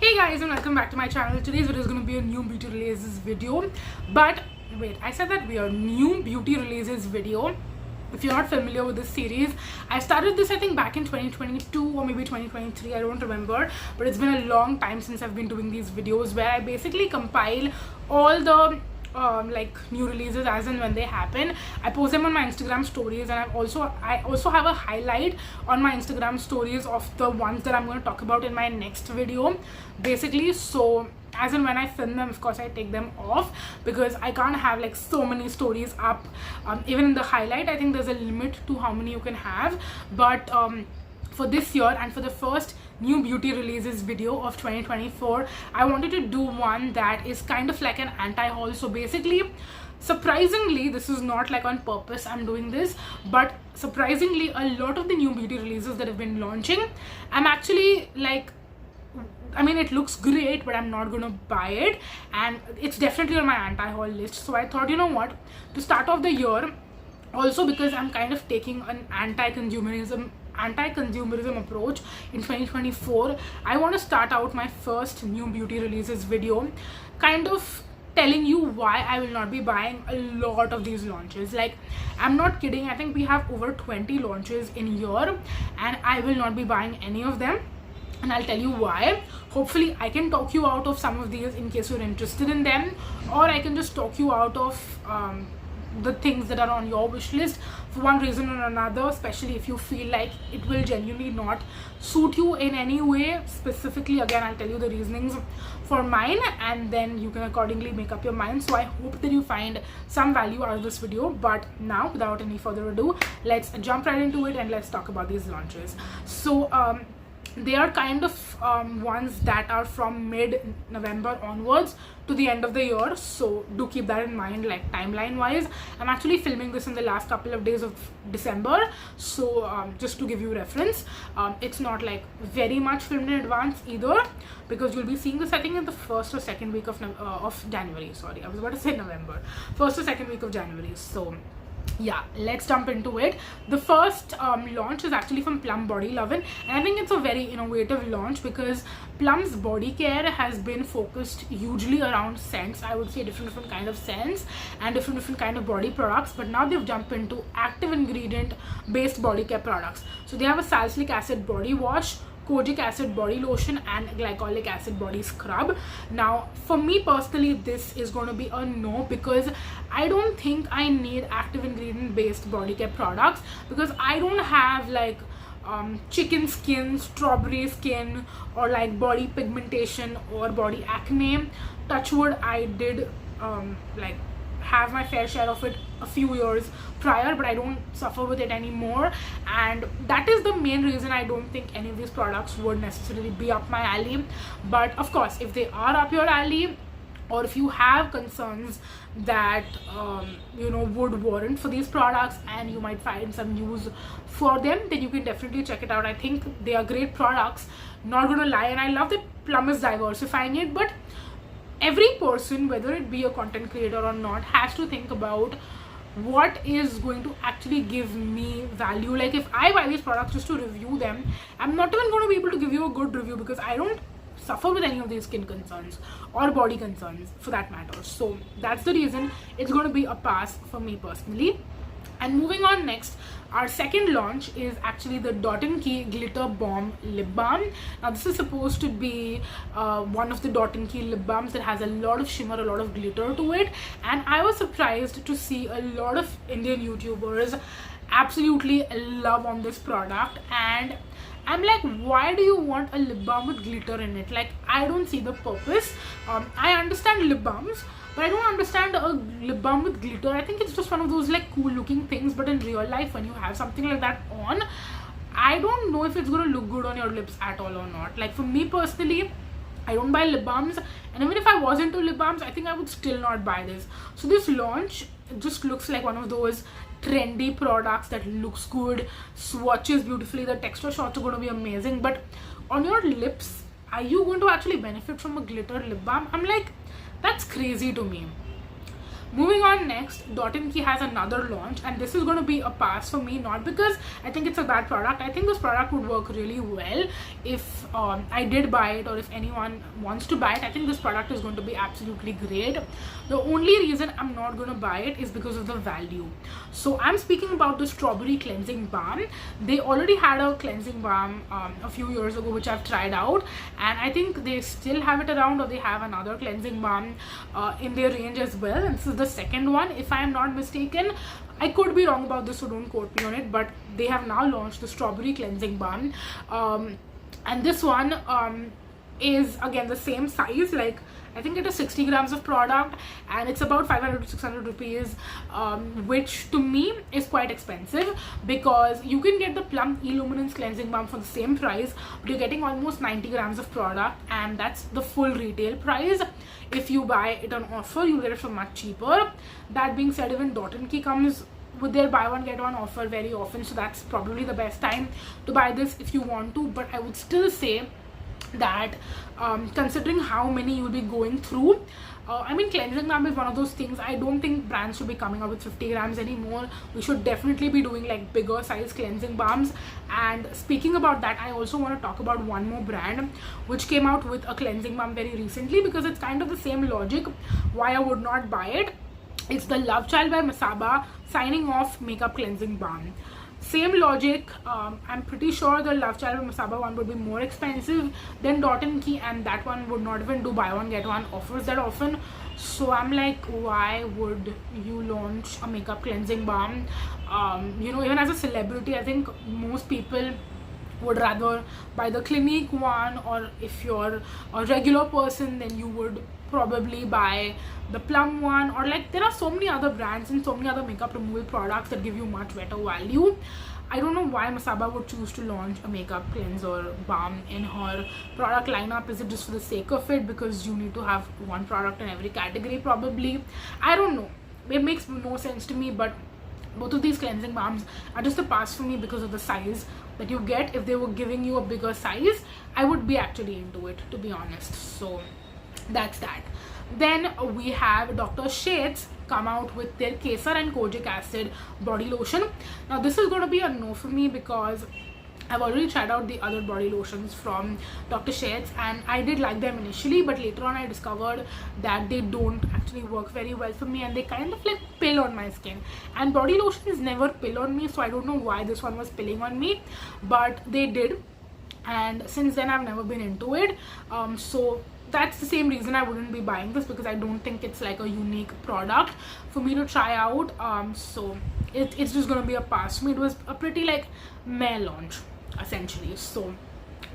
Hey guys, and welcome back to my channel. Today's video is going to be a new beauty releases video. But wait, I said that we are new beauty releases video. If you're not familiar with this series, I started this I think back in 2022 or maybe 2023, I don't remember, but it's been a long time since I've been doing these videos where I basically compile all the like new releases as and when they happen. I post them on my Instagram stories, and I also have a highlight on my Instagram stories of the ones that I'm going to talk about in my next video basically. So as and when I film them, of course I take them off because I can't have like so many stories up. Even in the highlight, I think there's a limit to how many you can have, but for this year and for the first new beauty releases video of 2024, I wanted to do one that is kind of like an anti-haul. So basically, surprisingly, this is not like on purpose I'm doing this, but surprisingly a lot of the new beauty releases that have been launching, I'm actually like, I mean, it looks great, but I'm not gonna buy it, and it's definitely on my anti-haul list. So I thought, you know what, to start off the year, also because I'm kind of taking an anti-consumerism approach in 2024, I want to start out my first new beauty releases video kind of telling you why I will not be buying a lot of these launches. Like, I'm not kidding, I think we have over 20 launches in year and I will not be buying any of them, and I'll tell you why. Hopefully I can talk you out of some of these in case you're interested in them, or I can just talk you out of the things that are on your wish list for one reason or another, especially if you feel like it will genuinely not suit you in any way specifically. Again, I'll tell you the reasonings for mine, and then you can accordingly make up your mind. So I hope that you find some value out of this video. But now, without any further ado, let's jump right into it and let's talk about these launches. So they are kind of ones that are from mid-November onwards to the end of the year, so do keep that in mind, like timeline wise. I'm actually filming this in the last couple of days of December, so just to give you reference, it's not like very much filmed in advance either, because you'll be seeing this I think in the first or second week of January. Sorry, I was about to say November. First or second week of January. So yeah, let's jump into it. The first launch is actually from Plum BodyLovin, and I think it's a very innovative launch because Plum's body care has been focused hugely around scents. I would say different kind of scents and different kind of body products, but now they've jumped into active ingredient based body care products. So they have a salicylic acid body wash, Kojic acid body lotion, and glycolic acid body scrub. Now for me personally, this is going to be a no, because I don't think I need active ingredient based body care products, because I don't have like chicken skin, strawberry skin, or like body pigmentation or body acne. Touch wood, I did like have my fair share of it a few years prior, but I don't suffer with it anymore, and that is the main reason I don't think any of these products would necessarily be up my alley. But of course, if they are up your alley, or if you have concerns that you know, would warrant for these products and you might find some use for them, then you can definitely check it out. I think they are great products, not gonna lie, and I love that Plum is diversifying it. But every person, whether it be a content creator or not, has to think about what is going to actually give me value. Like, if I buy these products just to review them, I'm not even going to be able to give you a good review because I don't suffer with any of these skin concerns or body concerns for that matter. So that's the reason it's going to be a pass for me personally. And moving on, next, our second launch is actually the Dot & Key Glitter Balm Lip Balm. Now this is supposed to be one of the Dot & Key lip balms that has a lot of shimmer, a lot of glitter to it, and I was surprised to see a lot of Indian YouTubers absolutely love on this product, and I'm like, why do you want a lip balm with glitter in it? Like, I don't see the purpose. I understand lip balms, but I don't understand a lip balm with glitter. I think it's just one of those like cool looking things, but in real life, when you have something like that on, I don't know if it's going to look good on your lips at all or not. Like, for me personally, I don't buy lip balms, and even if I was into lip balms, I think I would still not buy this. So this launch just looks like one of those trendy products that looks good, swatches beautifully, the texture shots are going to be amazing, but on your lips, are you going to actually benefit from a glitter lip balm? I'm like, that's crazy to me. Moving on next, Key has another launch, and this is going to be a pass for me, not because I think it's a bad product. I think this product would work really well if I did buy it, or if anyone wants to buy it. I think this product is going to be absolutely great. The only reason I'm not going to buy it is because of the value. So I'm speaking about the Strawberry Cleansing Balm. They already had a cleansing balm a few years ago, which I've tried out, and I think they still have it around, or they have another cleansing balm in their range as well, and this is the second one if I am not mistaken. I could be wrong about this, so don't quote me on it, but they have now launched the Strawberry Cleansing Balm, and this one is again the same size. Like, I think it is 60 grams of product, and it's about 500 to 600 rupees, which to me is quite expensive, because you can get the Plum Illuminance Cleansing Balm for the same price, but you're getting almost 90 grams of product, and that's the full retail price. If you buy it on offer, you'll get it for much cheaper. That being said, even Key comes with their buy one get one offer very often, so that's probably the best time to buy this if you want to. But I would still say that considering how many you'll be going through, I mean, cleansing balm is one of those things. I don't think brands should be coming out with 50 grams anymore. We should definitely be doing like bigger size cleansing balms. And speaking about that, I also want to talk about one more brand which came out with a cleansing balm very recently, because it's kind of the same logic why I would not buy it. It's the Lovechild by Masaba Signing Off Makeup Cleansing Balm. Same logic. I'm pretty sure the Lovechild by Masaba one would be more expensive than Key, and that one would not even do buy one get one offers that often. So I'm like, why would you launch a makeup cleansing balm? You know, even as a celebrity, I think most people would rather buy the Clinique one, or if you're a regular person, then you would probably buy the Plum one, or like there are so many other brands and so many other makeup removal products that give you much better value. I don't know why Masaba would choose to launch a makeup cleanser balm in her product lineup. Is it just for the sake of it, because you need to have one product in every category? Probably. I don't know. It makes no sense to me, but both of these cleansing balms are just a pass for me because of the size that you get. If they were giving you a bigger size, I would be actually into it, to be honest. So that's that. Then we have Dr. Sheths come out with their Kesar and Kojic acid body lotion. Now this is going to be a no for me, because I've already tried out the other body lotions from Dr. Sheths, and I did like them initially, but later on I discovered that they don't actually work very well for me, and they kind of like pill on my skin, and body lotions never pill on me, so I don't know why this one was pilling on me, but they did, and since then I've never been into it. So that's the same reason I wouldn't be buying this, because I don't think it's like a unique product for me to try out. So it's just gonna be a pass for me. It was a pretty like meh launch essentially, so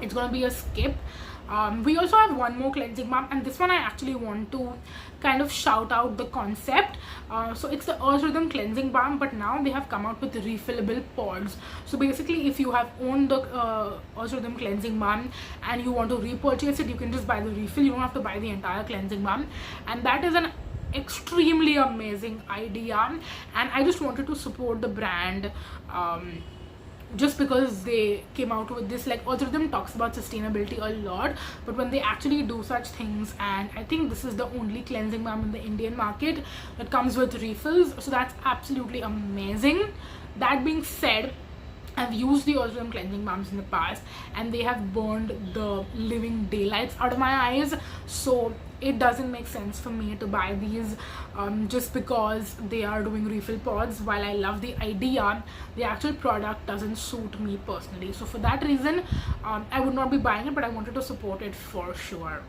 it's gonna be a skip. We also have one more cleansing balm, and this one I actually want to kind of shout out the concept. So it's the Earth Rhythm cleansing balm, but now they have come out with refillable pods. So basically, if you have owned the Earth Rhythm cleansing balm and you want to repurchase it, you can just buy the refill. You don't have to buy the entire cleansing balm, and that is an extremely amazing idea, and I just wanted to support the brand just because they came out with this. Like, Earth Rhythm talks about sustainability a lot, but when they actually do such things, and I think this is the only cleansing balm in the Indian market that comes with refills, so that's absolutely amazing. That being said, I've used the Earth Rhythm cleansing balms in the past, and they have burned the living daylights out of my eyes, so it doesn't make sense for me to buy these just because they are doing refill pods. While I love the idea, the actual product doesn't suit me personally, so for that reason I would not be buying it, but I wanted to support it for sure.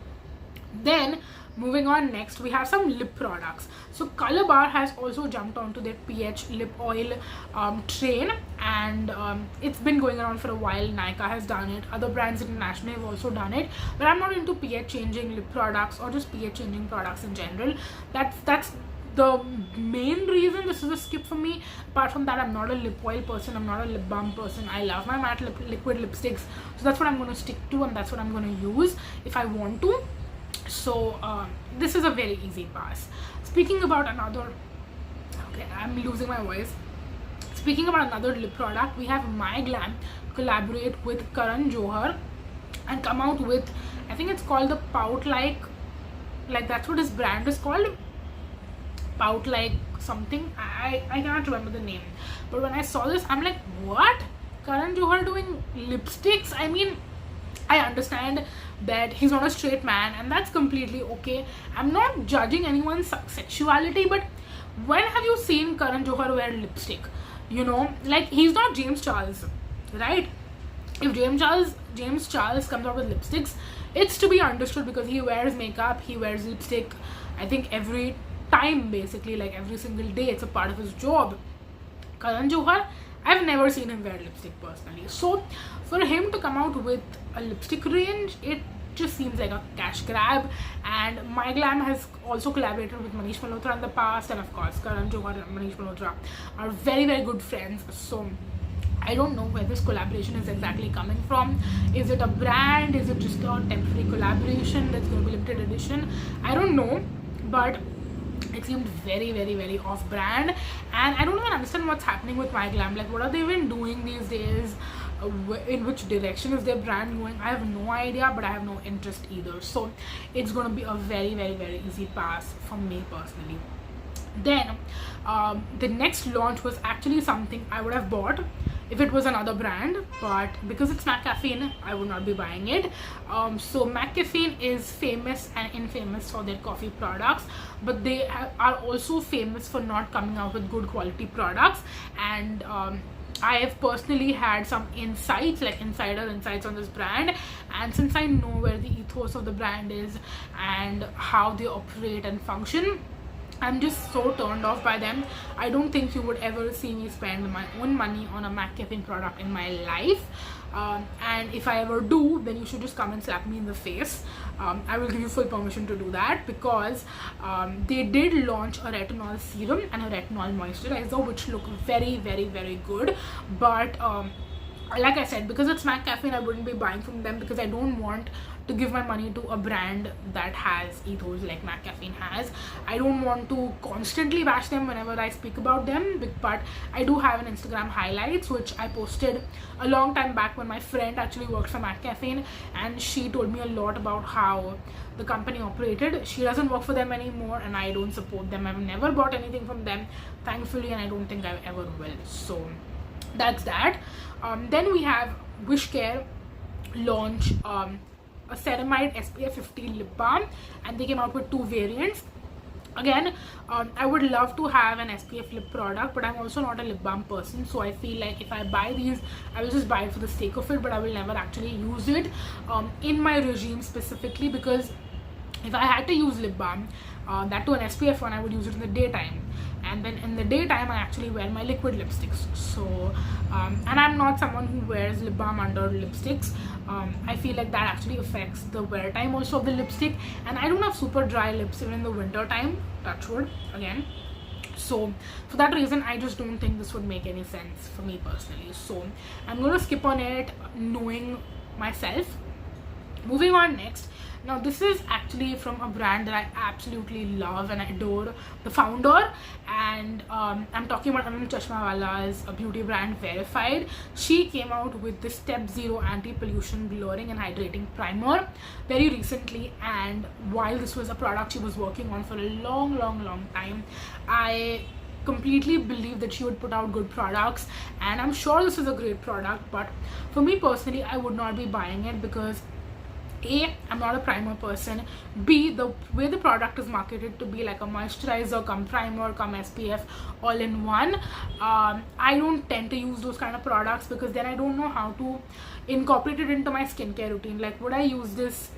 Then moving on, next we have some lip products. So Colorbar has also jumped onto their pH lip oil train, and it's been going around for a while. Nykaa has done it, other brands internationally have also done it, but I'm not into pH changing lip products or just pH changing products in general. That's the main reason this is a skip for me. Apart from that, I'm not a lip oil person, I'm not a lip balm person. I love my matte liquid lipsticks, so that's what I'm going to stick to, and that's what I'm going to use if I want to. So this is a very easy pass. Speaking about another, okay, I'm losing my voice. Speaking about another lip product, we have MyGlamm collaborate with Karan Johar and come out with, I think it's called the Pout like that's what his brand is called. Pout like something. I cannot remember the name, but when I saw this, I'm like, what? Karan Johar doing lipsticks? I mean, I understand that he's not a straight man, and that's completely okay. I'm not judging anyone's sexuality, but when have you seen Karan Johar wear lipstick? You know, like, he's not James Charles, right? If James Charles comes out with lipsticks, it's to be understood because he wears makeup, he wears lipstick, I think every time, basically, like every single day. It's a part of his job. Karan Johar, I've never seen him wear lipstick personally. So for him to come out with a lipstick range, it just seems like a cash grab. And MyGlamm has also collaborated with Manish Malhotra in the past, and of course Karan Johar and Manish Malhotra are very, very good friends. So I don't know where this collaboration is exactly coming from. Is it a brand? Is it just a temporary collaboration that's going to be limited edition? I don't know, but it seemed very, very, very off brand, and I don't even understand what's happening with MyGlamm. Like, what are they even doing these days? In which direction is their brand going? I have no idea, but I have no interest either. So it's going to be a very, very, very easy pass for me personally. Then the next launch was actually something I would have bought if it was another brand, but because it's McCaffeine, I would not be buying it. So McCaffeine is famous and infamous for their coffee products, but they are also famous for not coming out with good quality products. And I have personally had some insights, like insider insights on this brand, and since I know where the ethos of the brand is and how they operate and function, I'm just so turned off by them. I don't think you would ever see me spend my own money on a McCaffeine product in my life. And if I ever do, then you should just come and slap me in the face. I will give you full permission to do that, because they did launch a retinol serum and a retinol moisturizer, which look very, very, very good. But like I said, because it's McCaffeine, I wouldn't be buying from them, because I don't want to give my money to a brand that has ethos like McCaffeine has. I don't want to constantly bash them whenever I speak about them, but I do have an Instagram highlights which I posted a long time back when my friend actually worked for McCaffeine, and she told me a lot about how the company operated. She doesn't work for them anymore, and I don't support them. I've never bought anything from them, thankfully, and I don't think I ever will. So that's that. Then we have Wishcare launch a Ceramide SPF 50 lip balm, and they came out with 2 variants. Again, I would love to have an SPF lip product, but I'm also not a lip balm person, so I feel like if I buy these, I will just buy it for the sake of it, but I will never actually use it in my regime specifically, because if I had to use lip balm, that to an SPF one, I would use it in the daytime, and then in the daytime I actually wear my liquid lipsticks. So and I'm not someone who wears lip balm under lipsticks. I feel like that actually affects the wear time also of the lipstick, and I don't have super dry lips even in the winter time, touch wood again. So for that reason, I just don't think this would make any sense for me personally, so I'm gonna skip on it, knowing myself. Moving on next. Now this is actually from a brand that I absolutely love and adore, the founder, and I'm talking about Anand Chashmawala's beauty brand Wearified. She came out with this Step 0 anti-pollution blurring and hydrating primer very recently, and while this was a product she was working on for a long time, I completely believe that she would put out good products, and I'm sure this is a great product, but for me personally, I would not be buying it because A, I'm not a primer person. B, the way the product is marketed to be like a moisturizer come primer come SPF all in one, I don't tend to use those kind of products, because then I don't know how to incorporate it into my skincare routine. Like, would I use this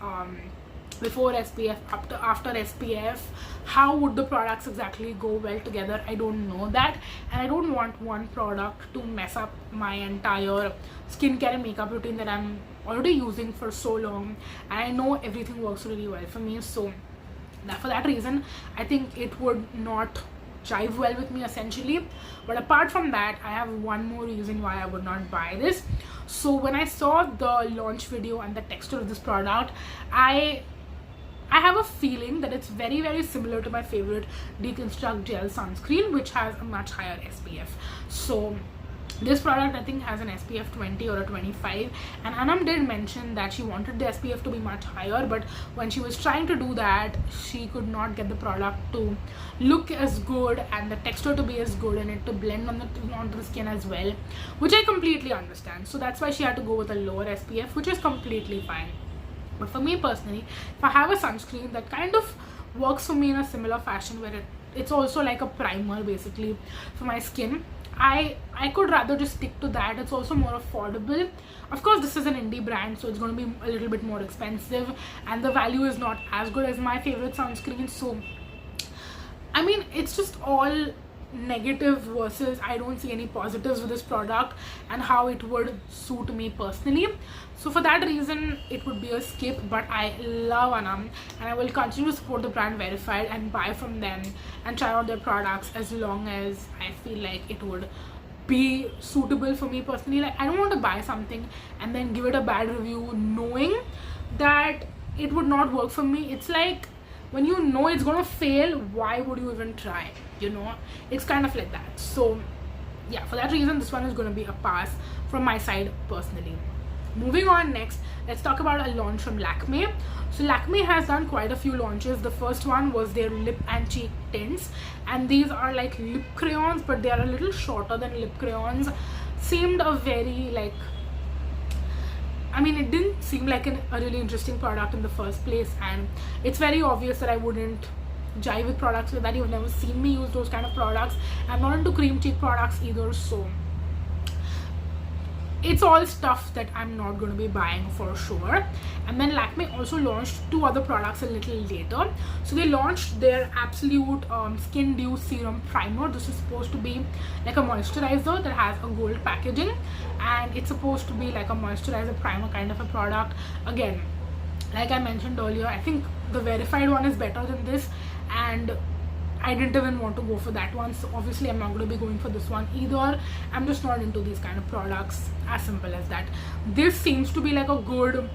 before SPF, after SPF? How would the products exactly go well together? I don't know that, and I don't want one product to mess up my entire skincare and makeup routine that I'm already using for so long, and I know everything works really well for me. So for that reason, I think it would not jive well with me essentially. But apart from that, I have one more reason why I would not buy this. So when I saw the launch video and the texture of this product, I have a feeling that it's very similar to my favorite Deconstruct Gel sunscreen, which has a much higher SPF. So This product I think has an SPF 20 or a 25, and Anam did mention that she wanted the SPF to be much higher, but when she was trying to do that, she could not get the product to look as good and the texture to be as good and it to blend onto the skin as well, which I completely understand. So that's why she had to go with a lower SPF, which is completely fine. But for me personally, if I have a sunscreen that kind of works for me in a similar fashion, where it's also like a primer basically for my skin, I could rather just stick to that. It's also more affordable. Of course, this is an indie brand, so it's going to be a little bit more expensive, and the value is not as good as my favorite sunscreen. So I mean, it's just all negative versus I don't see any positives with this product and how it would suit me personally. So for that reason, it would be a skip. But I love Anam, and I will continue to support the brand Wearified and buy from them and try out their products as long as I feel like it would be suitable for me personally. Like, I don't want to buy something and then give it a bad review knowing that it would not work for me. It's like, when you know it's gonna fail, why would you even try? You know, it's kind of like that. So yeah, for that reason, this one is gonna be a pass from my side personally. Moving on, next let's talk about a launch from Lakme. So Lakme has done quite a few launches. The first one was their lip and cheek tints, and these are like lip crayons, but they are a little shorter than lip crayons. Seemed a very like, I mean, it didn't seem like a really interesting product in the first place, and it's very obvious that I wouldn't jive with products like that. You've never seen me use those kind of products. I'm not into cream cheek products either, so it's all stuff that I'm not going to be buying for sure. And then Lakme also launched two other products a little later. So they launched their Absolute Skin Dew Serum Primer. This is supposed to be like a moisturizer that has a gold packaging, and it's supposed to be like a moisturizer primer kind of a product. Again, like I mentioned earlier, I think the Wearified one is better than this, and I didn't even want to go for that one, so obviously I'm not going to be going for this one either. I'm just not into these kind of products, as simple as that. This seems to be like a good,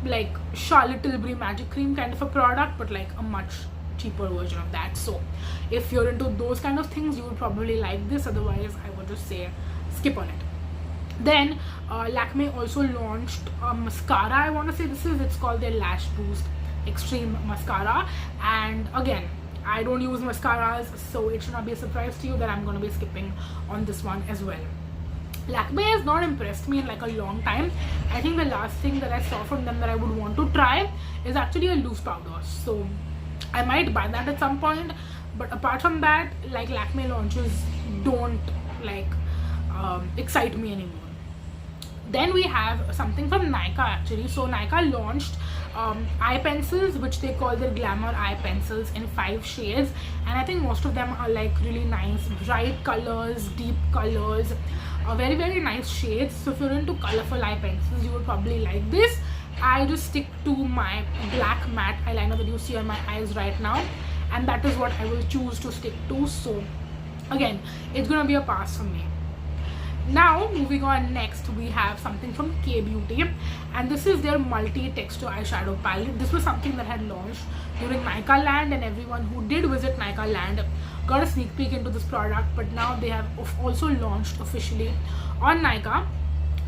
like Charlotte Tilbury magic cream kind of a product, but like a much cheaper version of that. So if you're into those kind of things, you would probably like this. Otherwise, I would just say skip on it. Then Lakme also launched a mascara. I want to say it's called their Lash Boost Extreme Mascara, and again, I don't use mascaras, so it should not be a surprise to you that I'm going to be skipping on this one as well. Lakme has not impressed me in like a long time. I think the last thing that I saw from them that I would want to try is actually a loose powder, so I might buy that at some point. But apart from that, like, Lakme launches don't like excite me anymore. Then we have something from Nykaa actually. So Nykaa launched eye pencils, which they call their Glamoureye pencils, in 5 shades, and I think most of them are like really nice bright colors, deep colors, very very nice shades. So if you're into colorful eye pencils, you would probably like this. I just stick to my black matte eyeliner that you see on my eyes right now, and that is what I will choose to stick to. So again, it's gonna be a pass for me. Now moving on, next we have something from K Beauty, and this is their multi-texture eyeshadow palette. This was something that had launched during Nykaa Land, and everyone who did visit Nykaa Land got a sneak peek into this product. But now they have also launched officially on Nykaa,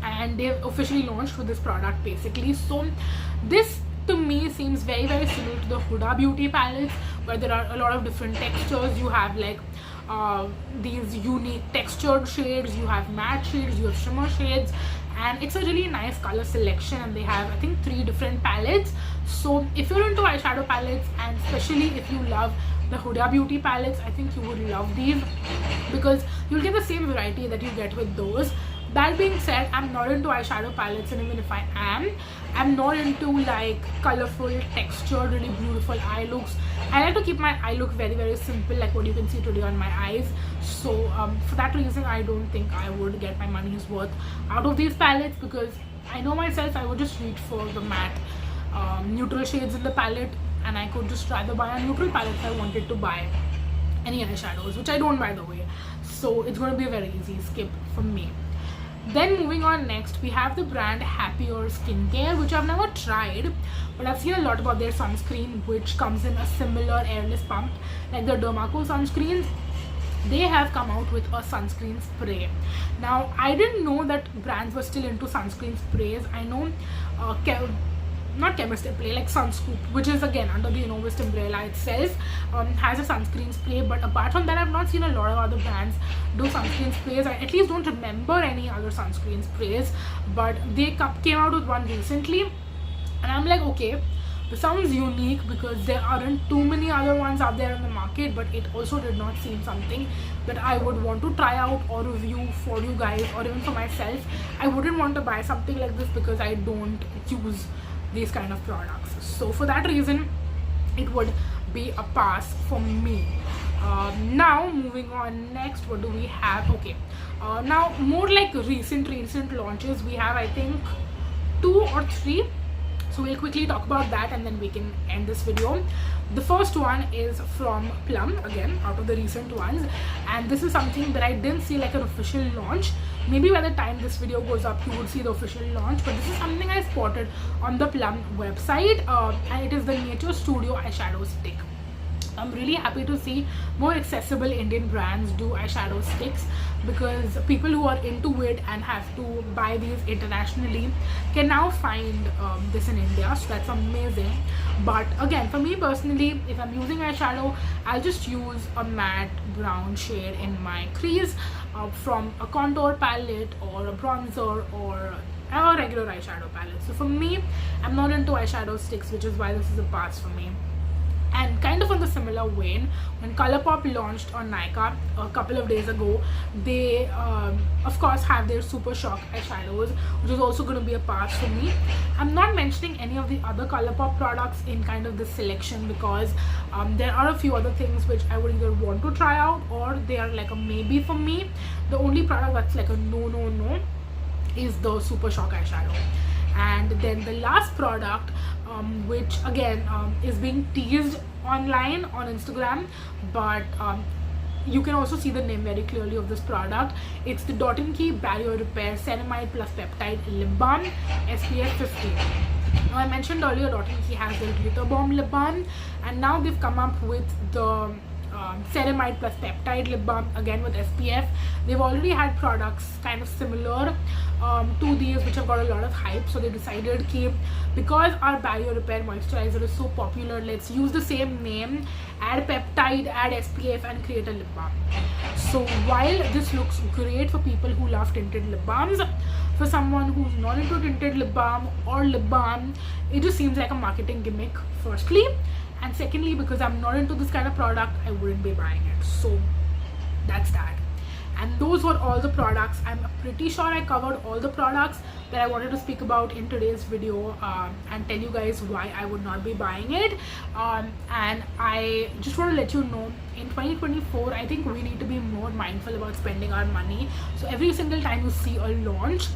and they've officially launched with this product basically. So this to me seems very very similar to the Huda Beauty palettes, where there are a lot of different textures. You have like these unique textured shades, you have matte shades, you have shimmer shades, and it's a really nice color selection. And they have, I think, 3 different palettes. So if you're into eyeshadow palettes, and especially if you love the Huda Beauty palettes, I think you would love these, because you'll get the same variety that you get with those. That being said, I'm not into eyeshadow palettes, and even if I am, I'm not into like colorful, textured, really beautiful eye looks. I like to keep my eye look very very simple, like what you can see today on my eyes. So for that reason, I don't think I would get my money's worth out of these palettes, because I know myself, I would just reach for the matte neutral shades in the palette, and I could just rather buy a neutral palette if I wanted to buy any eyeshadows, which I don't, by the way. So it's going to be a very easy skip for me. Then moving on, next we have the brand Happier Skincare, which I've never tried, but I've seen a lot about their sunscreen, which comes in a similar airless pump like the Dermaco sunscreens. they have come out with a sunscreen spray. Now I didn't know that brands were still into sunscreen sprays. I know not chemist spray, like Sunscoop, which is again under the Innovist umbrella itself, has a sunscreen spray, but apart from that I've not seen a lot of other brands do sunscreen sprays. I at least don't remember any other sunscreen sprays, but they came out with one recently and I'm like, okay, this sounds unique because there aren't too many other ones out there in the market, but it also did not seem something that I would want to try out or review for you guys, or even for myself. I wouldn't want to buy something like this because I don't use these kind of products. So for that reason, it would be a pass for me. Now moving on, next what do we have? Okay, now more like recent launches. We have I think 2 or 3. So we'll quickly talk about that and then we can end this video. The first one is from Plum, again out of the recent ones, and this is something that I didn't see like an official launch. Maybe by the time this video goes up you would see the official launch, but this is something I spotted on the Plum website, and it is the Nature Studio eyeshadow stick. I'm really happy to see more accessible Indian brands do eyeshadow sticks, because people who are into it and have to buy these internationally can now find this in India, so that's amazing. But again, for me personally, if I'm using eyeshadow, I'll just use a matte brown shade in my crease from a contour palette or a bronzer or a regular eyeshadow palette. So for me, I'm not into eyeshadow sticks, which is why this is a pass for me. And kind of on the similar vein, when Colourpop launched on Nykaa a couple of days ago, they of course have their Super Shock eyeshadows, which is also going to be a pass for me. I'm not mentioning any of the other Colourpop products in kind of this selection because there are a few other things which I would either want to try out or they are like a maybe for me. The only product that's like a no is the Super Shock eyeshadow. And then the last product, which again is being teased online on Instagram, but you can also see the name very clearly of this product. It's the Dot & Key Barrier Repair Ceramide Plus Peptide Lip Balm SPF 50. Now I mentioned earlier Dot & Key has their Glitter Bomb Lip Balm, and now they've come up with the Ceramide Plus Peptide Lip Balm, again with SPF. They've already had products kind of similar to these which have got a lot of hype, so they decided because our barrier repair moisturizer is so popular, let's use the same name, add peptide, add SPF and create a lip balm. So while this looks great for people who love tinted lip balms, for someone who's not into tinted lip balm or lip balm, it just seems like a marketing gimmick, firstly, and secondly, because I'm not into this kind of product, I wouldn't be buying it. So that's that. And those were all the products. I'm pretty sure I covered all the products that I wanted to speak about in today's video, and tell you guys why I would not be buying it. And I just want to let you know, in 2024 I think we need to be more mindful about spending our money. So every single time you see a launch,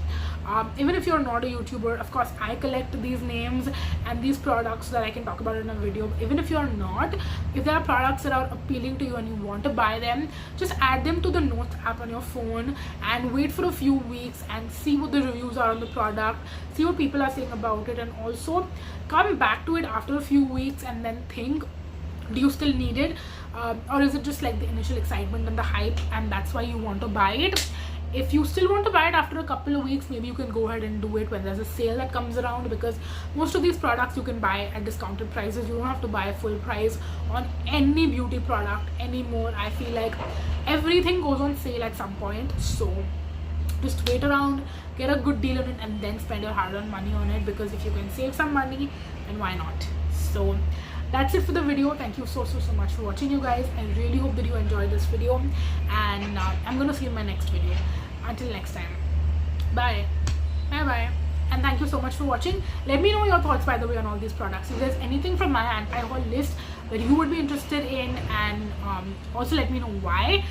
even if you're not a YouTuber, of course I collect these names and these products so that I can talk about it in a video. Even if you're not, if there are products that are appealing to you and you want to buy them, just add them to the notes app on your phone and wait for a few weeks and see what the reviews are on the product, see what people are saying about it, and also come back to it after a few weeks and then think, do you still need it, or is it just like the initial excitement and the hype and that's why you want to buy it? If you still want to buy it after a couple of weeks, maybe you can go ahead and do it when there's a sale that comes around, because most of these products you can buy at discounted prices. You don't have to buy full price on any beauty product anymore. I feel like everything goes on sale at some point, so just wait around, get a good deal on it, and then spend your hard-earned money on it, because if you can save some money, then why not? So that's it for the video. Thank you so much for watching, you guys. I really hope that you enjoyed this video, and I'm gonna see you in my next video. Until next time, bye bye, and thank you so much for watching. Let me know your thoughts, by the way, on all these products. If there's anything from my anti-haul list that you would be interested in, and also let me know why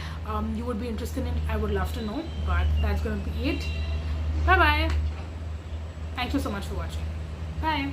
you would be interested in. I would love to know. But that's gonna be it. Bye bye. Thank you so much for watching. Bye.